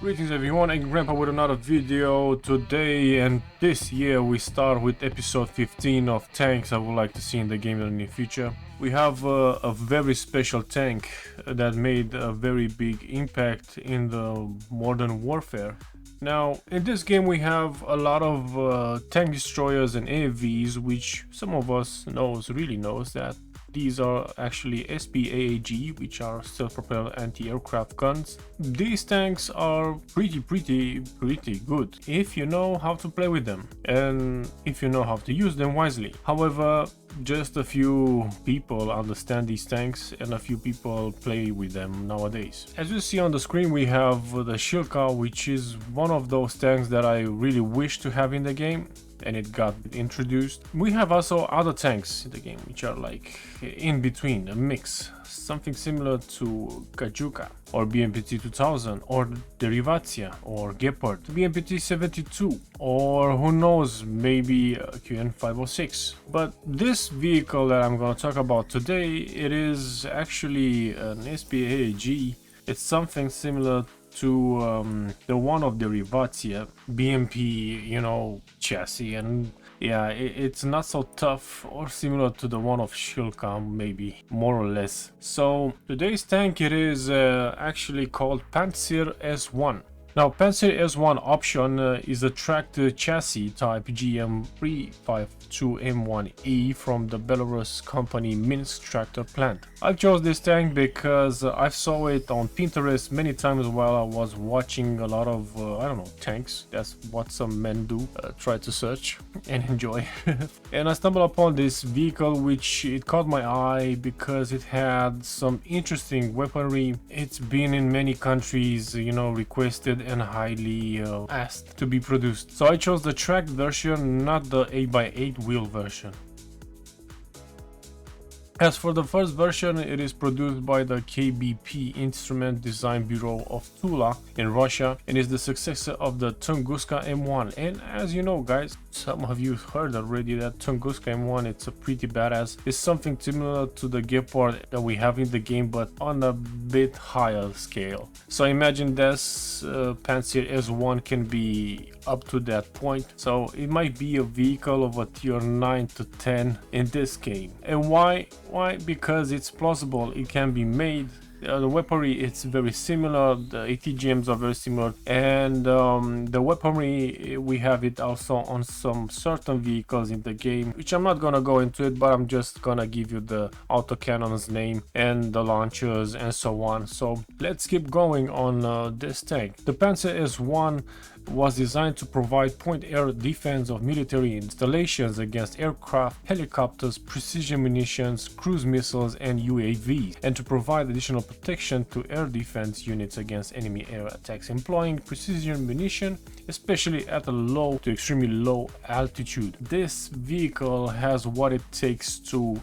Greetings everyone, and Grandpa with another video today, and this year we start with episode 15 of tanks I would like to see in the game in the near future. We have a very special tank that made a very big impact in the modern warfare. Now, in this game we have a lot of tank destroyers and AAVs, which some of us really knows that these are actually SPAAG, which are self-propelled anti-aircraft guns. These tanks are pretty good if you know how to play with them and if you know how to use them wisely. However, just a few people understand these tanks and a few people play with them nowadays. As you see on the screen, we have the Shilka, which is one of those tanks that I really wish to have in the game, and it got introduced. We have also other tanks in the game which are like in between, a mix, something similar to Kajuka or BMPT 2000 or Derivatia or Gepard, BMPT 72, or who knows, maybe QN 506. But this vehicle that I'm going to talk about today, it is actually an SPAAG. It's something similar to the one of the Derivatia BMP, chassis, and yeah, it's not so tough or similar to the one of Shilka, maybe more or less. So today's tank, it is actually called Pantsir S1. Now, Pantsir S1 option is a tracked chassis type GM352M1E from the Belarus company Minsk tractor plant. I chose this tank because I saw it on Pinterest many times while I was watching a lot of, I don't know, tanks. That's what some men do, try to search and enjoy. And I stumbled upon this vehicle, which it caught my eye because it had some interesting weaponry. It's been in many countries, requested and highly asked to be produced. So I chose the tracked version, not the 8x8 wheel version. As for the first version, it is produced by the KBP Instrument Design Bureau of Tula in Russia and is the successor of the Tunguska M1. And as you know, guys, some of you heard already that Tunguska M1, it's a pretty badass. It's something similar to the Gepard that we have in the game, but on a bit higher scale. So I imagine this Pantsir S1 can be up to that point. So it might be a vehicle of a tier 9 to 10 in this game. And why? Because it's plausible, it can be made. The weaponry, it's very similar, the ATGMs are very similar, and the weaponry, we have it also on some certain vehicles in the game, which I'm not gonna go into it, but I'm just gonna give you the autocannon's name and the launchers and so on. So let's keep going on this tank. The Pantsir S1 was designed to provide point air defense of military installations against aircraft, helicopters, precision munitions, cruise missiles, and UAVs, and to provide additional protection to air defense units against enemy air attacks employing precision munition, especially at a low to extremely low altitude. This vehicle has what it takes to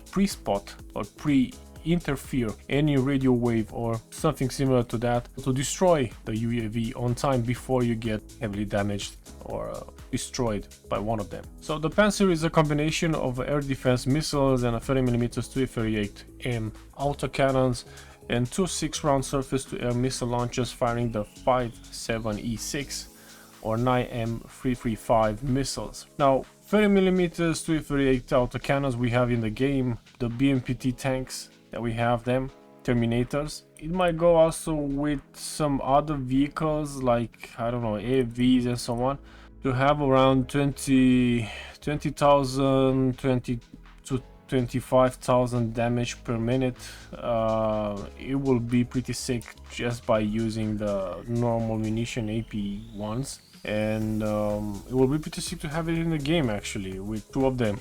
pre-spot or interfere any radio wave or something similar to that to destroy the UAV on time before you get heavily damaged or destroyed by one of them. So the Pantsir is a combination of air defense missiles and a 30mm 238M autocannons and two 6-round surface-to-air missile launchers firing the 57E6 or 9M335 missiles. Now, 30mm 238 autocannons we have in the game, the BMPT tanks that we have them, Terminators. It might go also with some other vehicles like, I don't know, AVs and so on, to have around 20,000 to 25,000 damage per minute. It will be pretty sick just by using the normal munition AP ones, and it will be pretty sick to have it in the game actually with two of them,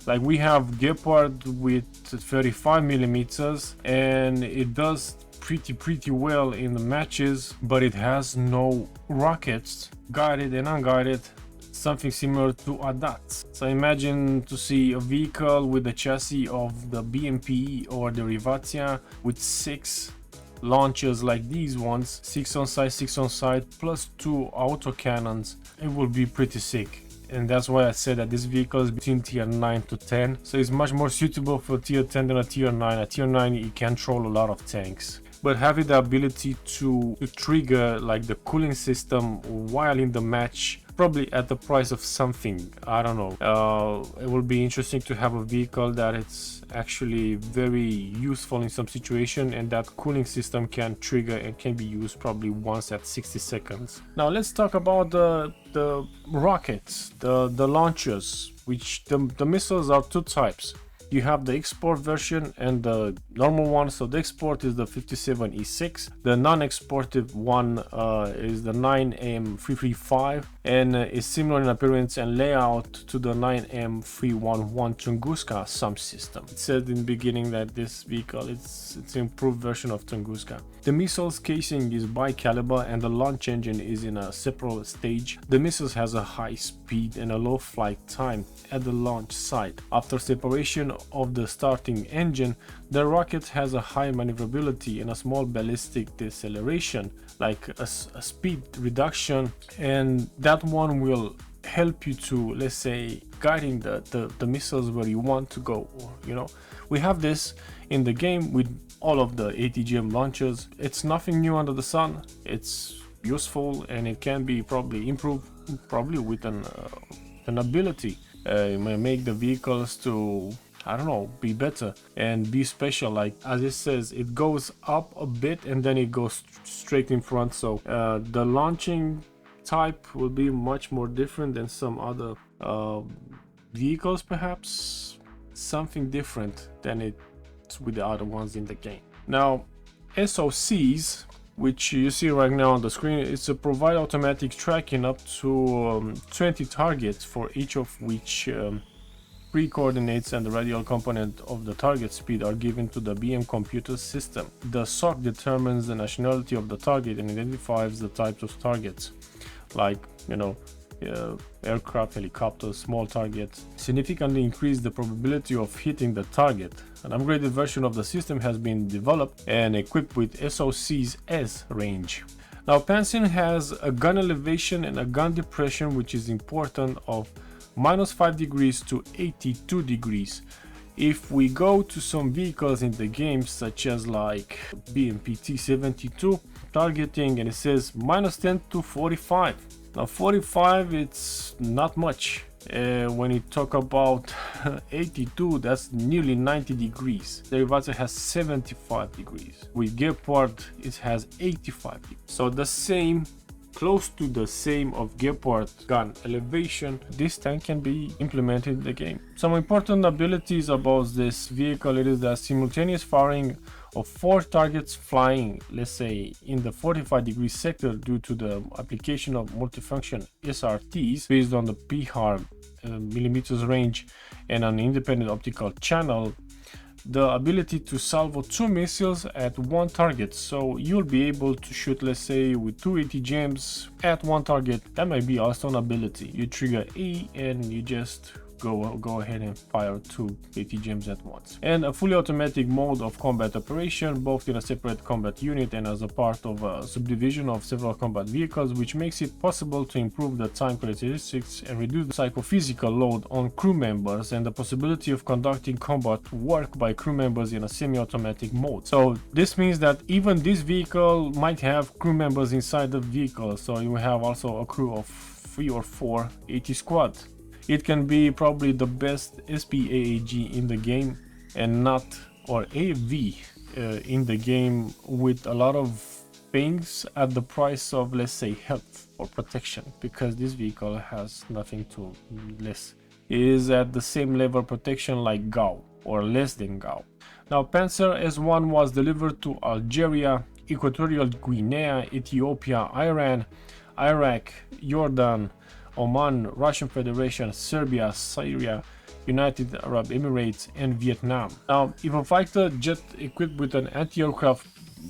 Like we have Gepard with 35mm and it does pretty well in the matches, but it has no rockets, guided and unguided, something similar to ADATs. So imagine to see a vehicle with the chassis of the BMP or the Derivatia with 6 launchers like these ones, 6 on side, plus 2 autocannons. It will be pretty sick. and that's why I said that this vehicle is between tier 9 to 10, so it's much more suitable for tier 10 than a tier 9. At tier 9 you can troll a lot of tanks. but having the ability to trigger like the cooling system while in the match, probably at the price of something, I don't know. It will be interesting to have a vehicle that it's actually very useful in some situation, and that cooling system can trigger and can be used probably once at 60 seconds. Now let's talk about the rockets, the launchers, which the missiles are two types. You have the export version and the normal one. So the export is the 57E6. The non-exported one is the 9M335 and is similar in appearance and layout to the 9M311 Tunguska subsystem. It said in the beginning that this vehicle it's an improved version of Tunguska. The missile's casing is bi-caliber and the launch engine is in a separate stage. The missile has a high speed and a low flight time at the launch site. After separation of the starting engine, the rocket has a high maneuverability and a small ballistic deceleration, like a speed reduction, and that one will help you to, let's say, guiding the missiles where you want to go. You know, we have this in the game with all of the ATGM launchers. It's nothing new under the sun. It's useful and it can be probably improved, probably with an ability. You may make the vehicles to, I don't know, be better and be special. Like as it says, it goes up a bit and then it goes straight in front. So the launching type will be much more different than some other vehicles, perhaps something different than it's with the other ones in the game. Now SOCs, which you see right now on the screen, it's a provide automatic tracking up to 20 targets, for each of which pre-coordinates and the radial component of the target speed are given to the BM computer system. The SOC determines the nationality of the target and identifies the types of targets, like, you know, aircraft, helicopters, small targets. Significantly increase the probability of hitting the target. An upgraded version of the system has been developed and equipped with SOC's S range. Now Pantsir has a gun elevation and a gun depression, which is important, of -5 degrees to 82 degrees. If we go to some vehicles in the game, such as like BMPT 72 targeting, and it says -10 to 45. Now 45, it's not much. When you talk about 82, that's nearly 90 degrees. The Reviser has 75 degrees. With Gepard, it has 85 degrees. So the same, close to the same of Gepard gun elevation, this tank can be implemented in the game. Some important abilities about this vehicle, it is the simultaneous firing of 4 targets flying, let's say, in the 45-degree sector due to the application of multifunction SRTs based on the PHAR millimeters range and an independent optical channel. The ability to salvo 2 missiles at 1 target, so you'll be able to shoot, let's say, with 2 ATGMs at 1 target. That might be also an ability. You trigger E and you just go ahead and fire 2 ATGMs at once. And a fully automatic mode of combat operation, both in a separate combat unit and as a part of a subdivision of several combat vehicles, which makes it possible to improve the time characteristics and reduce the psychophysical load on crew members, and the possibility of conducting combat work by crew members in a semi-automatic mode. So this means that even this vehicle might have crew members inside the vehicle, so you have also a crew of 3 or 4 AT squad. It can be probably the best SPAAG in the game, and not, or AV in the game, with a lot of things at the price of, let's say, health or protection, because this vehicle has nothing to less. It is at the same level of protection like GAU, or less than GAU. Now Pantsir S1 was delivered to Algeria, Equatorial Guinea, Ethiopia, Iran, Iraq, Jordan, Oman, Russian Federation, Serbia, Syria, United Arab Emirates, and Vietnam. Now, if a fighter jet equipped with an anti-aircraft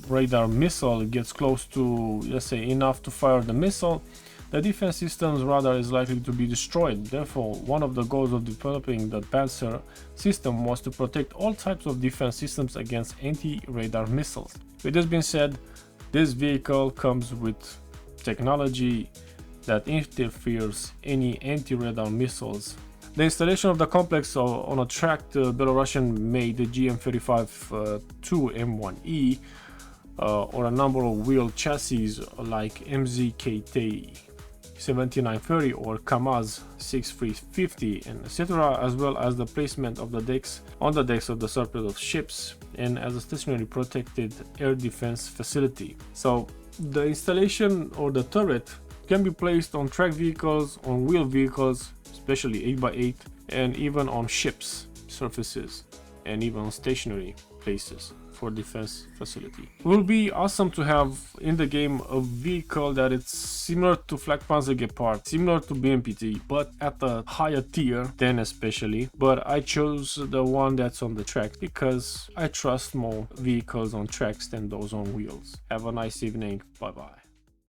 radar missile gets close to, let's say, enough to fire the missile, the defense system's radar is likely to be destroyed. Therefore, one of the goals of developing the Pantsir system was to protect all types of defense systems against anti-radar missiles. With this being said, this vehicle comes with technology that interferes any anti-radar missiles. The installation of the complex on a tracked Belarusian made GM35-2 M1E or a number of wheel chassis like MZKT 7930 or Kamaz 6350 and etc., as well as the placement of the decks on the decks of the surface of ships and as a stationary protected air defense facility. So the installation or the turret can be placed on track vehicles, on wheel vehicles, especially 8x8, and even on ships, surfaces, and even on stationary places for defense facility. It will be awesome to have in the game a vehicle that it's similar to Flak Panzer Gepard, similar to BMPT, but at a higher tier than especially. But I chose the one that's on the track because I trust more vehicles on tracks than those on wheels. Have a nice evening. Bye bye.